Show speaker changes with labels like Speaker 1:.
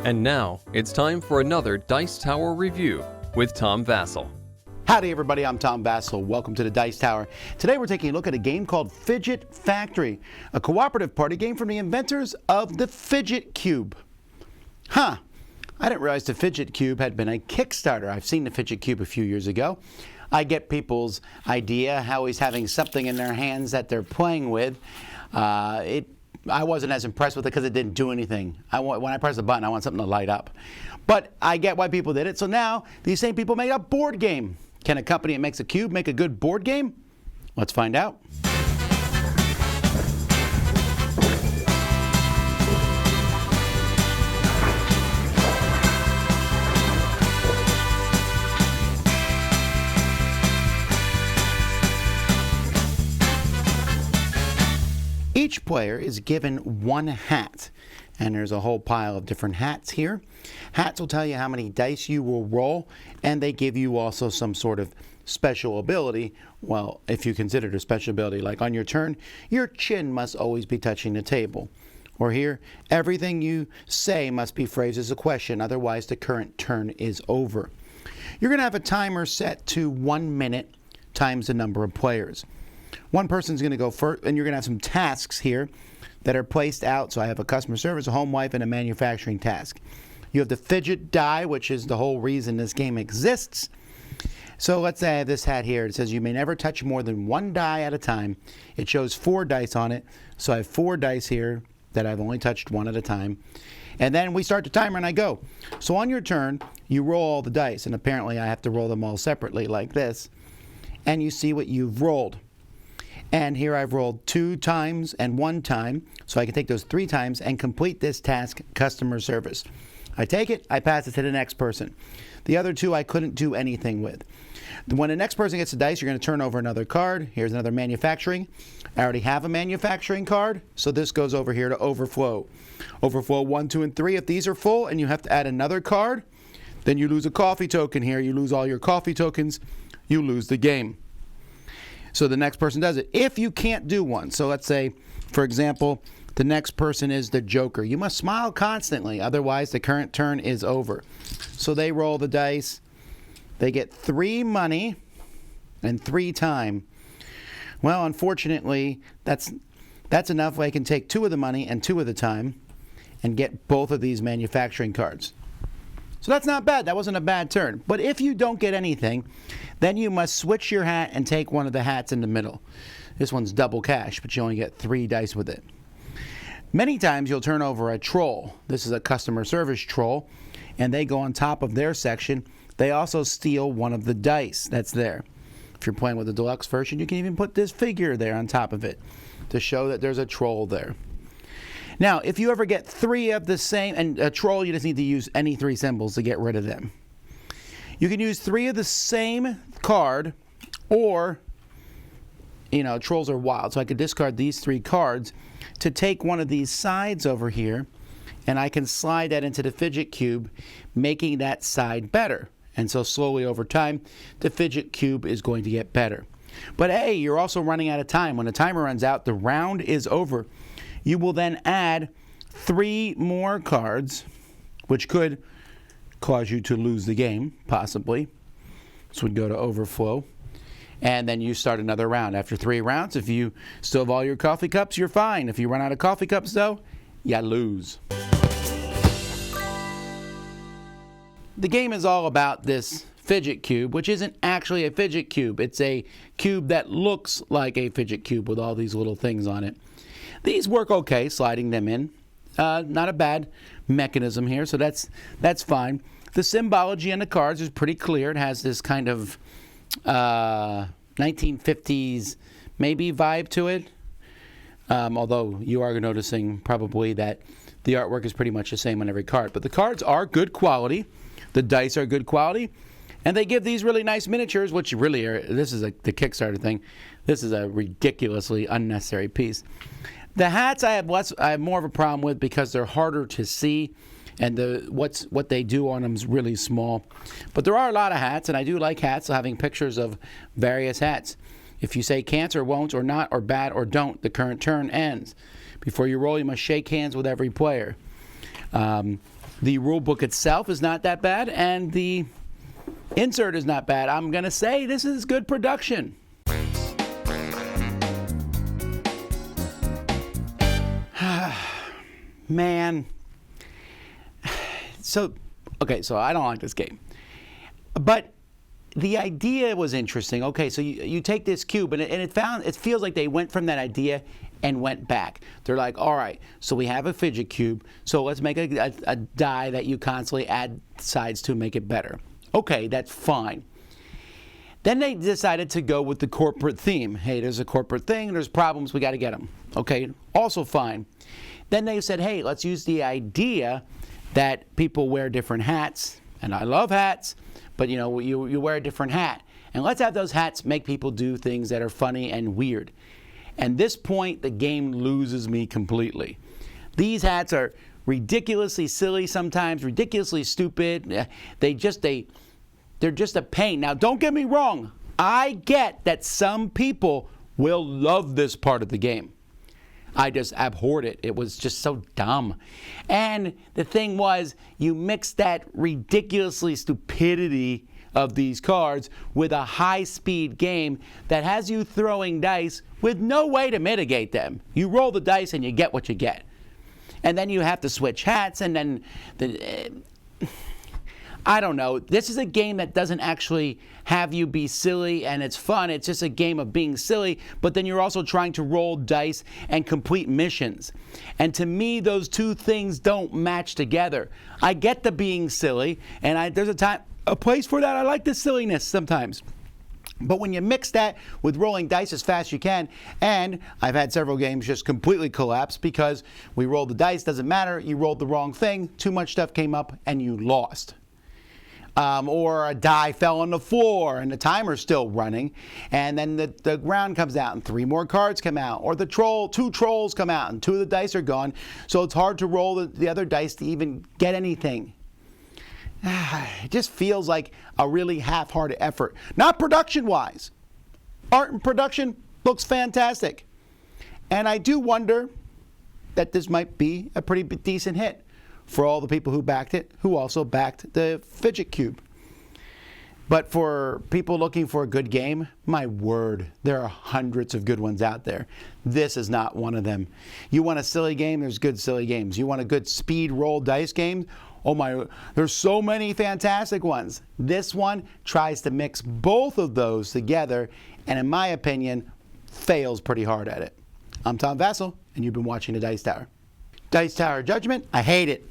Speaker 1: And now, it's time for another Dice Tower review with Tom Vasel.
Speaker 2: Howdy everybody, I'm Tom Vasel. Welcome to the Dice Tower. Today we're taking a look at a game called Fidget Factory, a cooperative party game from the inventors of the Fidget Cube. I didn't realize the Fidget Cube had been a Kickstarter. I've seen the Fidget Cube a few years ago. I get people's idea, how he's having something in their hands that they're playing with. I wasn't as impressed with it because it didn't do anything. When I press the button, I want something to light up. But I get why people did it. So now, these same people made a board game. Can a company that makes a cube make a good board game? Let's find out. Each player is given one hat, and there's a whole pile of different hats here. Hats will tell you how many dice you will roll, and they give you also some sort of special ability. Well, if you consider it a special ability, like on your turn, your chin must always be touching the table. Or here, everything you say must be phrased as a question, otherwise the current turn is over. You're going to have a timer set to 1 minute times the number of players. One person's going to go first, and you're going to have some tasks here that are placed out. So I have a customer service, a home life, and a manufacturing task. You have the fidget die, which is the whole reason this game exists. So let's say I have this hat here. It says you may never touch more than one die at a time. It shows 4 dice on it. So I have 4 dice here that I've only touched one at a time. And then we start the timer and I go. So on your turn, you roll all the dice. And apparently I have to roll them all separately like this. And you see what you've rolled. And here I've rolled 2 times and 1 time, so I can take those 3 times and complete this task, customer service. I take it, I pass it to the next person. The other 2 I couldn't do anything with. When the next person gets the dice, you're going to turn over another card. Here's another manufacturing. I already have a manufacturing card, so this goes over here to overflow. Overflow 1, 2, and 3. If these are full and you have to add another card, then you lose a coffee token here. You lose all your coffee tokens, you lose the game. So the next person does it. If you can't do one, so let's say, for example, the next person is the Joker. You must smile constantly, otherwise the current turn is over. So they roll the dice. They get 3 money and 3 time. Well, unfortunately, that's enough. I can take 2 of the money and 2 of the time and get both of these manufacturing cards. So that's not bad. That wasn't a bad turn. But if you don't get anything, then you must switch your hat and take one of the hats in the middle. This one's double cash, but you only get 3 dice with it. Many times you'll turn over a troll. This is a customer service troll, and they go on top of their section. They also steal one of the dice that's there. If you're playing with the deluxe version, you can even put this figure there on top of it to show that there's a troll there. Now, if you ever get 3 of the same, and a troll, you just need to use any 3 symbols to get rid of them. You can use 3 of the same card, or, trolls are wild. So I could discard these 3 cards to take one of these sides over here, and I can slide that into the fidget cube, making that side better. And so slowly over time, the fidget cube is going to get better. But hey, you're also running out of time. When the timer runs out, the round is over. You will then add 3 more cards, which could cause you to lose the game, possibly. This would go to overflow. And then you start another round. After 3 rounds, if you still have all your coffee cups, you're fine. If you run out of coffee cups, though, you lose. The game is all about this fidget cube, which isn't actually a fidget cube. It's a cube that looks like a fidget cube with all these little things on it. These work okay, sliding them in. Not a bad mechanism here, so that's fine. The symbology on the cards is pretty clear. It has this kind of 1950s maybe vibe to it. Although you are noticing probably that the artwork is pretty much the same on every card. But the cards are good quality. The dice are good quality. And they give these really nice miniatures, which really are, this is the Kickstarter thing. This is a ridiculously unnecessary piece. The hats I have more of a problem with because they're harder to see, and what they do on them is really small. But there are a lot of hats, and I do like hats, so having pictures of various hats. If you say can't or won't or not or bad or don't, the current turn ends. Before you roll, you must shake hands with every player. The rule book itself is not that bad, and the insert is not bad. I'm going to say this is good production. Man. So I don't like this game. But the idea was interesting. Okay, so you take this cube, and it feels like they went from that idea and went back. They're like, all right, so we have a fidget cube, so let's make a die that you constantly add sides to make it better. Okay, that's fine. Then they decided to go with the corporate theme. Hey, there's a corporate thing, there's problems, we got to get them. Okay, also fine. Then they said, hey, let's use the idea that people wear different hats, and I love hats, but you wear a different hat. And let's have those hats make people do things that are funny and weird. And this point, the game loses me completely. These hats are ridiculously silly sometimes, ridiculously stupid. They're just a pain. Now, don't get me wrong. I get that some people will love this part of the game. I just abhorred it. It was just so dumb. And the thing was, you mix that ridiculously stupidity of these cards with a high-speed game that has you throwing dice with no way to mitigate them. You roll the dice and you get what you get. And then you have to switch hats, and then I don't know. This is a game that doesn't actually have you be silly and it's fun. It's just a game of being silly, but then you're also trying to roll dice and complete missions. And to me, those two things don't match together. I get the being silly, and there's a place for that. I like the silliness sometimes. But when you mix that with rolling dice as fast as you can, and I've had several games just completely collapse because we rolled the dice, doesn't matter, you rolled the wrong thing, too much stuff came up, and you lost. Or a die fell on the floor and the timer's still running, and then the ground comes out and 3 more cards come out, or 2 trolls come out and 2 of the dice are gone, so it's hard to roll the other dice to even get anything. It just feels like a really half-hearted effort. Not production-wise. Art and production looks fantastic. And I do wonder that this might be a pretty decent hit for all the people who backed it, who also backed the Fidget Cube. But for people looking for a good game, my word, there are hundreds of good ones out there. This is not one of them. You want a silly game? There's good silly games. You want a good speed roll dice game? Oh my, there's so many fantastic ones. This one tries to mix both of those together, and in my opinion, fails pretty hard at it. I'm Tom Vasel, and you've been watching the Dice Tower. Dice Tower Judgment, I hate it.